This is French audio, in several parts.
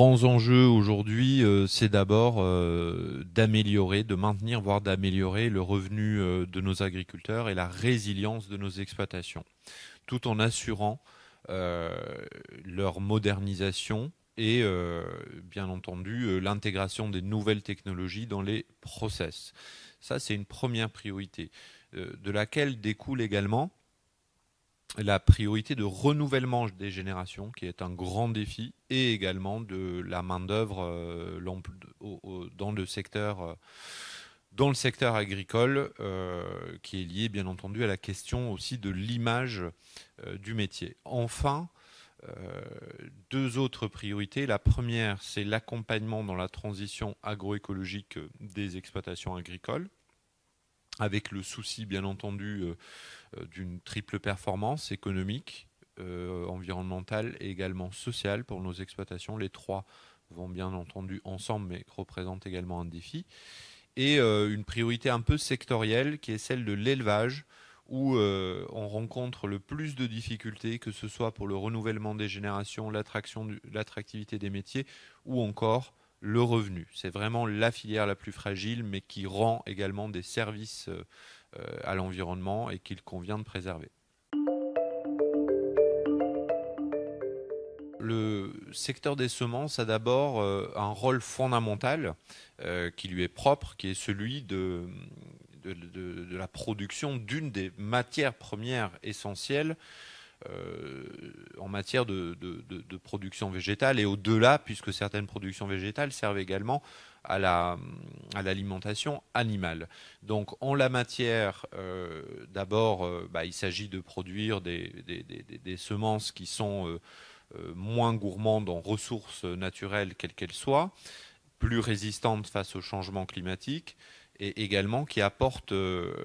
grands enjeux aujourd'hui, c'est d'abord d'améliorer, de maintenir, voire d'améliorer le revenu de nos agriculteurs et la résilience de nos exploitations, tout en assurant euh, leur modernisation et bien entendu l'intégration des nouvelles technologies dans les process. Ça, c'est une première priorité, de laquelle découle également la priorité de renouvellement des générations, qui est un grand défi, et également de la main-d'œuvre dans le secteur agricole, qui est lié bien entendu à la question aussi de l'image du métier. Enfin, euh, deux autres priorités. La première, c'est l'accompagnement dans la transition agroécologique des exploitations agricoles, avec le souci bien entendu d'une triple performance économique, environnementale et également sociale pour nos exploitations. Les trois vont bien entendu ensemble, mais représentent également un défi. Et une priorité un peu sectorielle qui est celle de l'élevage, où on rencontre le plus de difficultés, que ce soit pour le renouvellement des générations, l'attractivité des métiers, ou encore le revenu. C'est vraiment la filière la plus fragile, mais qui rend également des services à l'environnement et qu'il convient de préserver. Le secteur des semences a d'abord un rôle fondamental qui lui est propre, qui est celui de la production d'une des matières premières essentielles en matière de production végétale et au-delà, puisque certaines productions végétales servent également à l'alimentation animale. Donc en la matière, d'abord, il s'agit de produire des semences qui sont moins gourmandes en ressources naturelles, quelles qu'elles soient, plus résistantes face au changement climatique, et également qui apportent un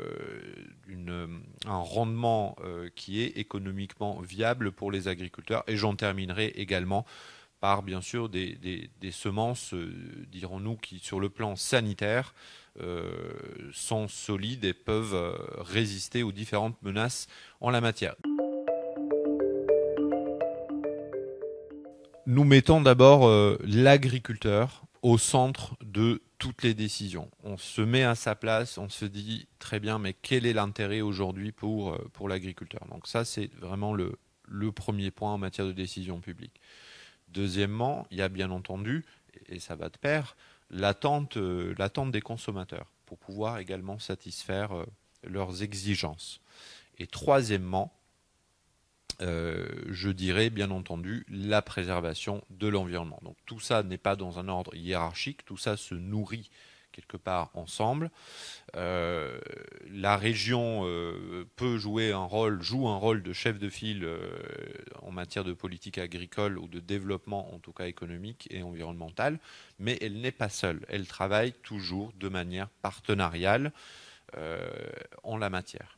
rendement qui est économiquement viable pour les agriculteurs. Et j'en terminerai également par, bien sûr, des semences, dirons-nous, qui, sur le plan sanitaire, sont solides et peuvent résister aux différentes menaces en la matière. Nous mettons d'abord l'agriculteur au centre de toutes les décisions. On se met à sa place, on se dit très bien, mais quel est l'intérêt aujourd'hui pour l'agriculteur? Donc ça, c'est vraiment le premier point en matière de décision publique. Deuxièmement, il y a bien entendu, et ça va de pair, l'attente des consommateurs pour pouvoir également satisfaire leurs exigences. Et troisièmement, je dirais bien entendu la préservation de l'environnement. Donc tout ça n'est pas dans un ordre hiérarchique, tout ça se nourrit quelque part ensemble. La région joue un rôle de chef de file en matière de politique agricole ou de développement, en tout cas économique et environnemental, mais elle n'est pas seule. Elle travaille toujours de manière partenariale en la matière.